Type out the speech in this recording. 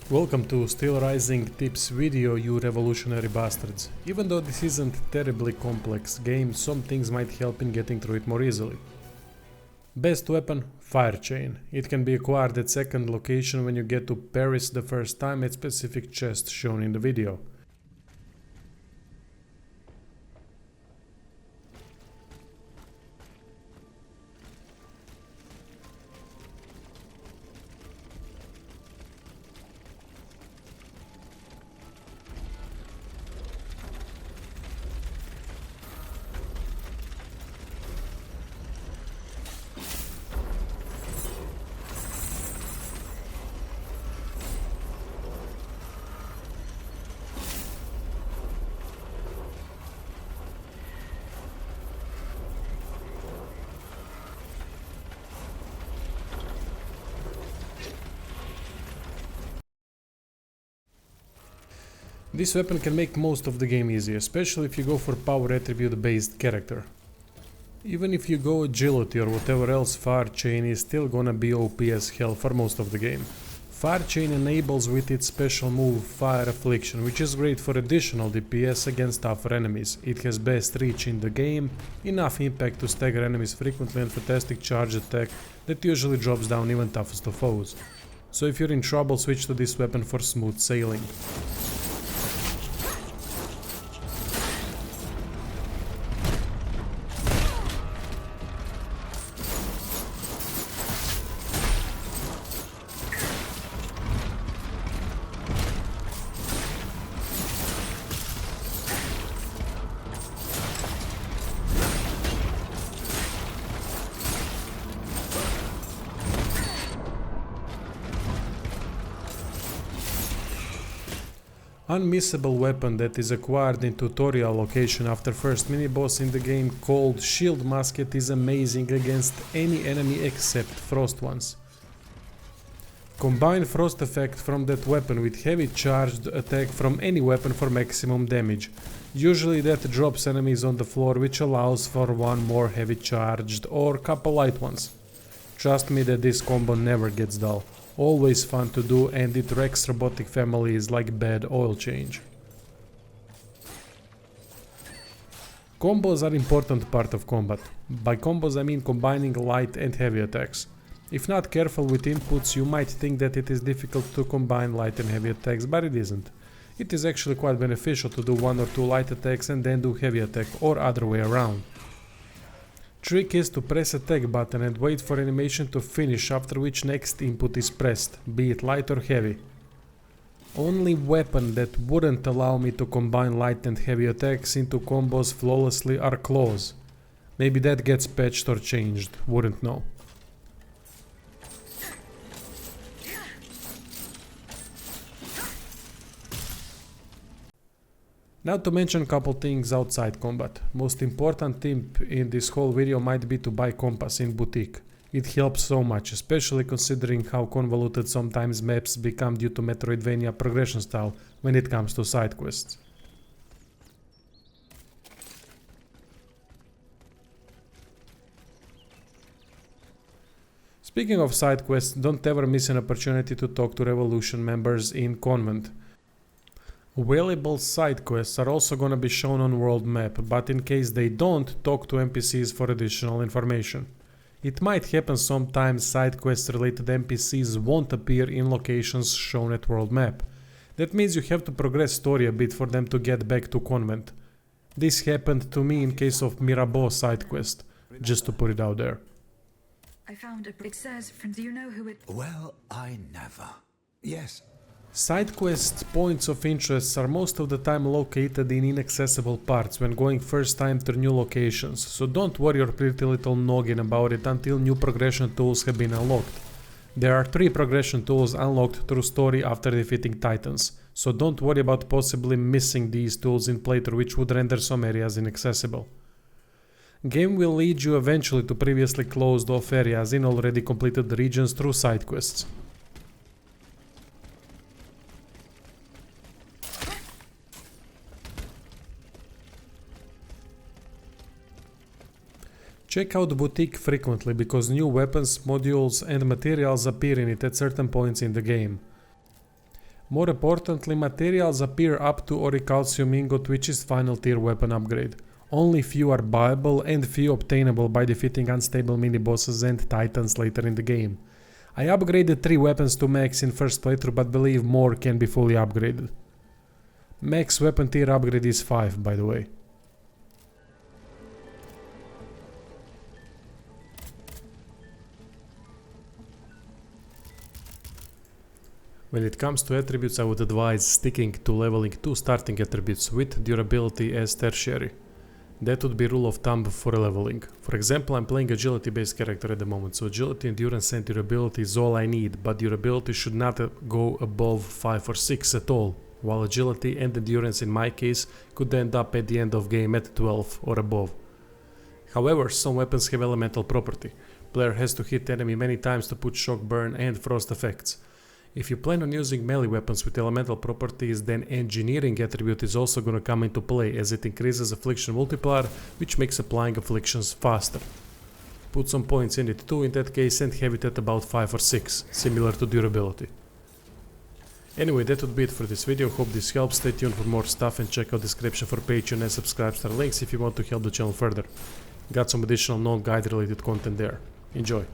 Welcome to STEELRISing tips video, you revolutionary bastards. Even though this isn't a terribly complex game, some things might help in getting through it more easily. Best weapon, fire chain. It can be acquired at second location when you get to Paris the first time at specific chest shown in the video. This weapon can make most of the game easy, especially if you go for power attribute based character. Even if you go agility or whatever else, fire chain is still gonna be OP as hell for most of the game. Fire chain enables with its special move Fire Affliction, which is great for additional DPS against tougher enemies. It has best reach in the game, enough impact to stagger enemies frequently, and fantastic charge attack that usually drops down even toughest of foes. So if you're in trouble, switch to this weapon for smooth sailing. Unmissable weapon that is acquired in tutorial location after first mini-boss in the game, called Shield Musket, is amazing against any enemy except frost ones. Combine frost effect from that weapon with heavy charged attack from any weapon for maximum damage. Usually that drops enemies on the floor, which allows for one more heavy charged or couple light ones. Trust me that this combo never gets dull. Always fun to do, and it wrecks robotic families like bad oil change. Combos are important part of combat. By combos I mean combining light and heavy attacks. If not careful with inputs, you might think that it is difficult to combine light and heavy attacks, but it isn't. It is actually quite beneficial to do one or two light attacks and then do heavy attack, or other way around. Trick is to press attack button and wait for animation to finish, after which next input is pressed, be it light or heavy. Only weapon that wouldn't allow me to combine light and heavy attacks into combos flawlessly are claws. Maybe that gets patched or changed, wouldn't know. Now to mention a couple things outside combat. Most important tip in this whole video might be to buy compass in boutique. It helps so much, especially considering how convoluted sometimes maps become due to Metroidvania progression style when it comes to side quests. Speaking of side quests, don't ever miss an opportunity to talk to Revolution members in Convent. Valuable side quests are also gonna be shown on world map, but in case they don't, talk to NPCs for additional information. It might happen sometimes side quest related NPCs won't appear in locations shown at world map. That means you have to progress story a bit for them to get back to Convent. This happened to me in case of Mirabeau side quest, just to put it out there. I found it says from, do you know who it... Well, I never. Yes. Side quest points of interest are most of the time located in inaccessible parts when going first time to new locations, so don't worry your pretty little noggin about it until new progression tools have been unlocked. There are 3 progression tools unlocked through story after defeating titans, so don't worry about possibly missing these tools in playthrough, which would render some areas inaccessible. Game will lead you eventually to previously closed off areas in already completed regions through side quests. Check out Boutique frequently because new weapons, modules and materials appear in it at certain points in the game. More importantly, materials appear up to Orichalcium Ingot, which is final tier weapon upgrade. Only few are buyable and few obtainable by defeating unstable mini-bosses and titans later in the game. I upgraded 3 weapons to max in first playthrough, but believe more can be fully upgraded. Max weapon tier upgrade is 5, by the way. When it comes to attributes, I would advise sticking to leveling 2 starting attributes with durability as tertiary. That would be rule of thumb for leveling. For example, I'm playing agility based character at the moment, so agility, endurance and durability is all I need, but durability should not go above 5 or 6 at all, while agility and endurance in my case could end up at the end of game at 12 or above. However, some weapons have elemental property. Player has to hit enemy many times to put shock, burn and frost effects. If you plan on using melee weapons with elemental properties, then engineering attribute is also gonna come into play, as it increases affliction multiplier, which makes applying afflictions faster. Put some points in it too in that case and have it at about 5 or 6, similar to durability. Anyway, that would be it for this video. Hope this helps. Stay tuned for more stuff and check out the description for Patreon and Subscribestar links if you want to help the channel further. Got some additional non-guide related content there. Enjoy!